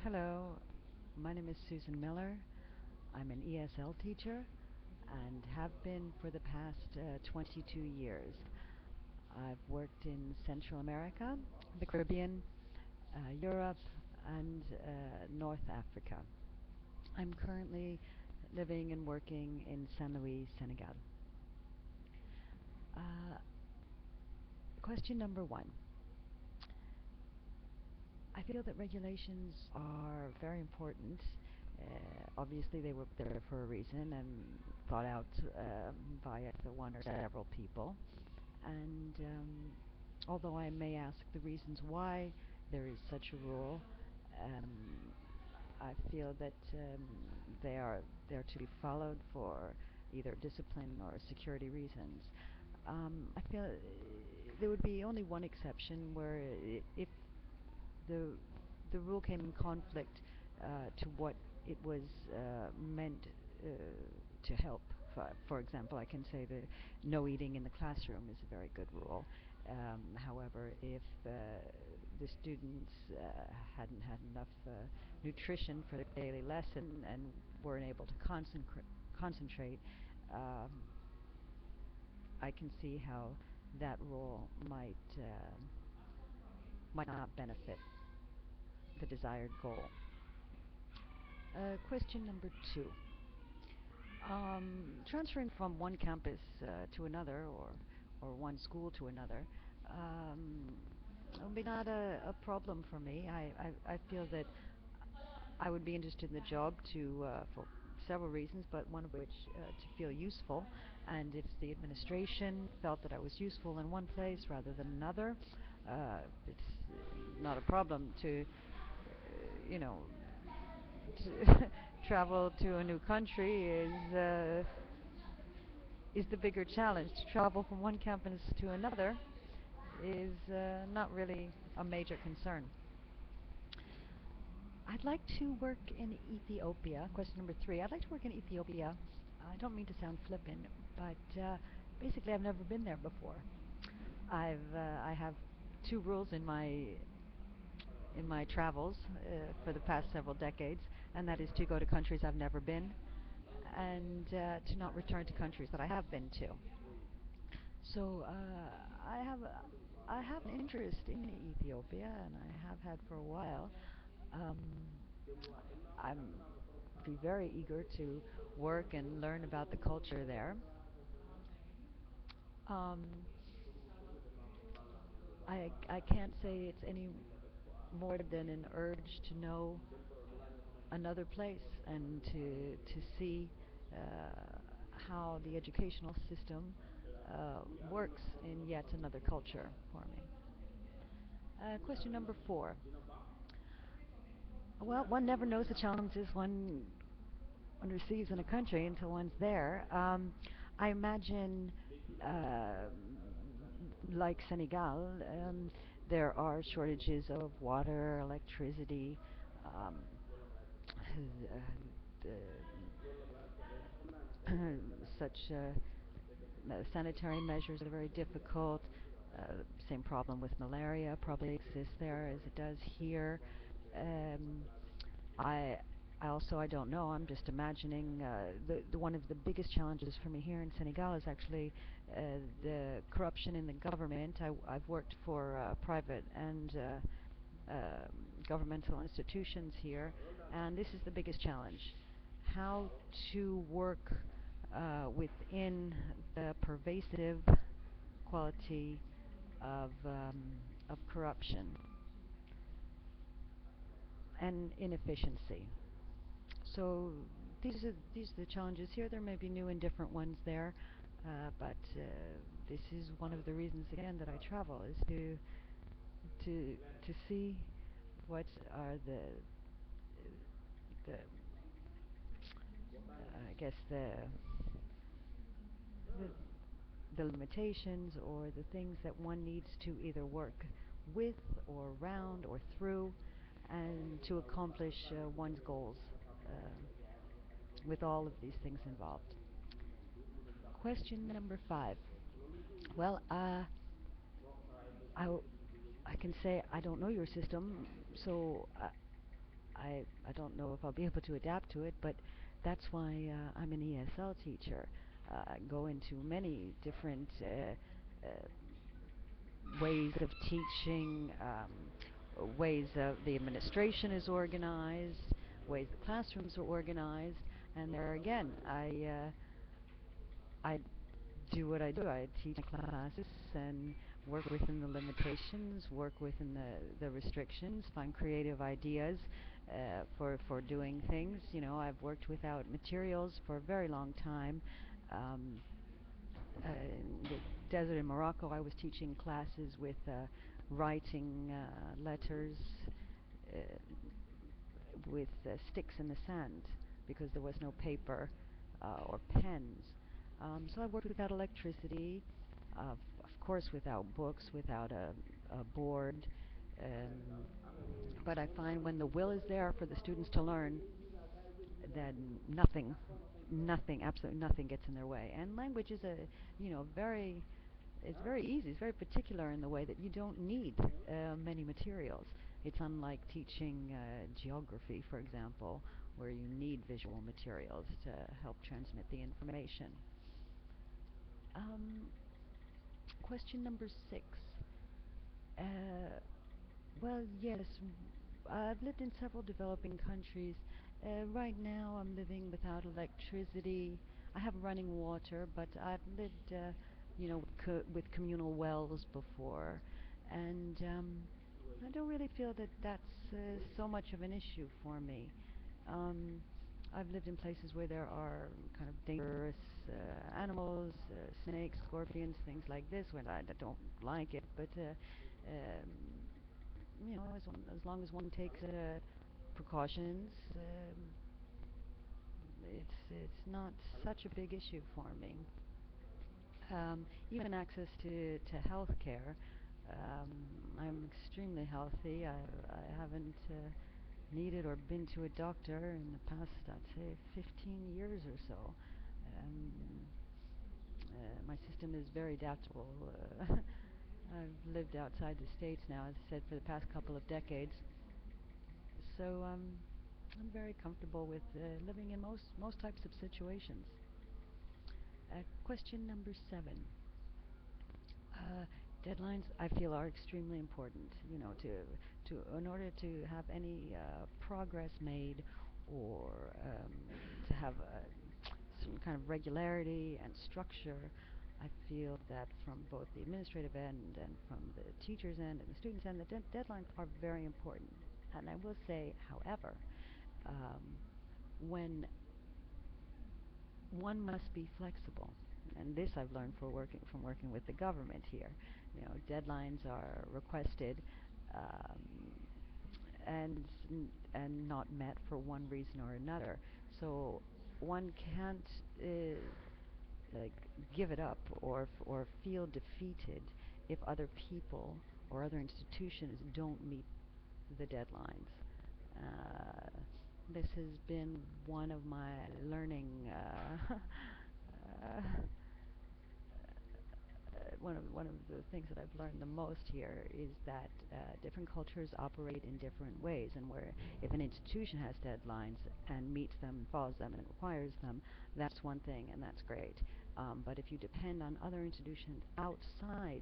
Hello, my name is Susan Miller. I'm an ESL teacher and have been for the past 22 years. I've worked in Central America, the Caribbean, Europe, and North Africa. I'm currently living and working in Saint Louis, Senegal. Uh, Question number one. I feel that regulations are very important. Obviously, they were there for a reason and thought out by the one or several people. And although I may ask the reasons why there is such a rule, um, I feel that they are there to be followed for either discipline or security reasons. I feel there would be only one exception where if the the rule came in conflict to what it was meant to help. For example, I can say the no eating in the classroom is a very good rule. However, if the students hadn't had enough nutrition for the daily lesson and weren't able to concentrate, um, I can see how that rule might not benefit the desired goal. Question number two. Transferring from one campus to another, or one school to another, would be not a problem for me. I feel that I would be interested in the job for several reasons, but one of which to feel useful. And if the administration felt that I was useful in one place rather than another, it's not a problem to, you know, to travel to a new country is the bigger challenge. To travel from one campus to another is not really a major concern. I'd like to work in Ethiopia. Question number three. I'd like to work in Ethiopia. I don't mean to sound flippant, but basically I've never been there before. I have two rules in my travels for the past several decades, and that is to go to countries I've never been and to not return to countries that I have been to. So I have an interest in Ethiopia, and I have had for a while. Um, I'm be very eager to work and learn about the culture there. Um, I can't say it's any more than an urge to know another place and to see uh, how the educational system works in yet another culture for me. Question number four. Well, one never knows the challenges one receives in a country until one's there. I imagine, uh, like Senegal, there are shortages of water, electricity, um, such sanitary measures are very difficult. Same problem with malaria probably exists there as it does here. Um, I I don't know. I'm just imagining the one of the biggest challenges for me here in Senegal is actually the corruption in the government. I've worked for private and governmental institutions here, and this is the biggest challenge: how to work within the pervasive quality of corruption and inefficiency. So these are the challenges here. There may be new and different ones there, but this is one of the reasons again that I travel is to see what are the I guess the the limitations or the things that one needs to either work with or around or through and to accomplish one's goals with all of these things involved. Question number five. Well, I can say I don't know your system, so I don't know if I'll be able to adapt to it, but that's why I'm an ESL teacher. I go into many different ways of teaching, ways of the administration is organized, ways the classrooms are organized, and there again, I do what I do. I teach my classes and work within the limitations, work within the restrictions, find creative ideas for doing things. You know, I've worked without materials for a very long time. Um, in the desert in Morocco, I was teaching classes with writing letters uh, with sticks in the sand because there was no paper or pens. So I worked without electricity, of course without books, without a board. Um, but I find when the will is there for the students to learn, then nothing, absolutely nothing gets in their way. And language is a, very, it's very easy. It's very particular in the way that you don't need many materials. It's unlike teaching geography, for example, where you need visual materials to help transmit the information. Um, Question number 6. Uh, well, yes, I've lived in several developing countries. Right now, I'm living without electricity. I have running water, but I've lived, with communal wells before, and I don't really feel that that's so much of an issue for me. Um, I've lived in places where there are kind of dangerous animals, snakes, scorpions, things like this, when I don't like it, but as long as one takes precautions, it's not such a big issue for me. Even access to health care. I'm extremely healthy. I haven't needed or been to a doctor in the past, I'd say, 15 years or so. Um, my system is very adaptable. I've lived outside the States now, as I said, for the past couple of decades. So I'm very comfortable with living in most types of situations. Question number 7. Uh, Deadlines, I feel, are extremely important. In order to have any progress made, or to have some kind of regularity and structure, I feel that from both the administrative end and from the teachers' end and the students' end, the deadlines are very important. And I will say, however, um, when one must be flexible. And this I've learned from working with the government here. Deadlines are requested, um, and and not met for one reason or another. So one can't like give it up or feel defeated if other people or other institutions don't meet the deadlines. Uh, this has been one of my learning one of the things that I've learned the most here is that different cultures operate in different ways, and where if an institution has deadlines and meets them, follows them, and requires them, that's one thing, and that's great. But if you depend on other institutions outside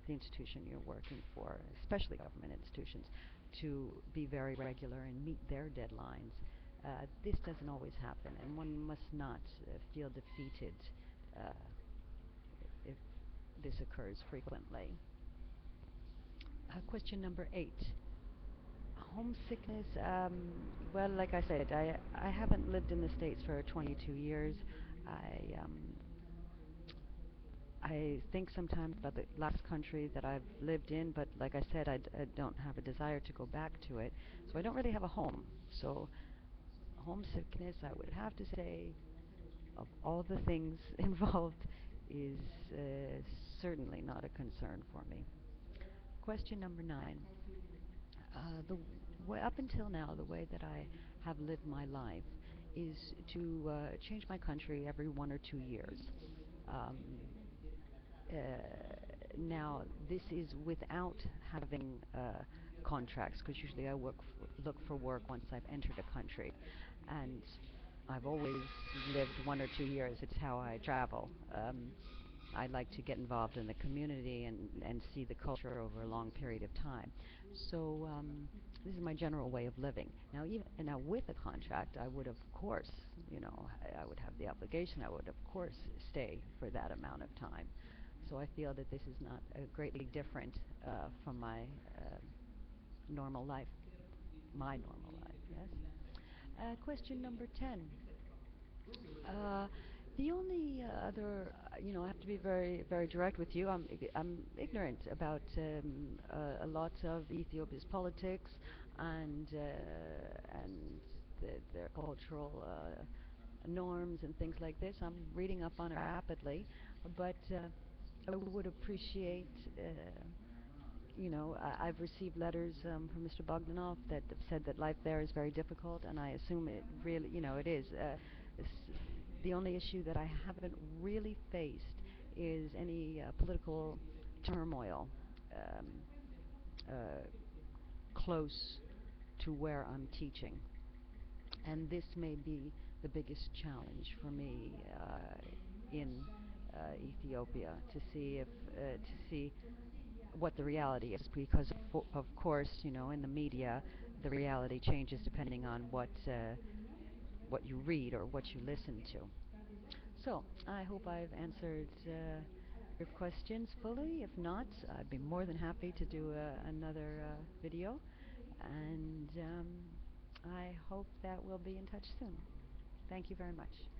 the institution you're working for, especially government institutions, to be very regular and meet their deadlines, this doesn't always happen, and one must not feel defeated uh, if this occurs frequently. Question number 8. Homesickness. Well, like I said, I haven't lived in the States for 22 years. I think sometimes about the last country that I've lived in, but like I said, I don't have a desire to go back to it. So I don't really have a home. So homesickness, I would have to say, of all the things involved, is certainly not a concern for me. Question number 9. The way, up until now, the way that I have lived my life is to change my country every 1 or 2 years. Um, uh, Now, this is without having contracts, because usually I look for work once I've entered a country, and I've always lived 1 or 2 years. It's how I travel. I like to get involved in the community and see the culture over a long period of time. So this is my general way of living. Now, even and now with a contract, I would of course, I would have the obligation. I would of course stay for that amount of time. So I feel that this is not greatly different from my normal life, my normal life. Yes. Question number 10. Uh, the only I have to be very, very direct with you. I'm ignorant about a lot of Ethiopia's politics and their cultural norms and things like this. I'm reading up on it rapidly, but I would appreciate. I've received letters from Mr. Bogdanov that have said that life there is very difficult, and I assume it really, it is. The only issue that I haven't really faced is any political turmoil um, uh, close to where I'm teaching, and this may be the biggest challenge for me in Ethiopia to see what the reality is, because of course, in the media, the reality changes depending on what you read or what you listen to. So I hope I've answered your questions fully. If not, I'd be more than happy to do another video, and I hope that we'll be in touch soon. Thank you very much.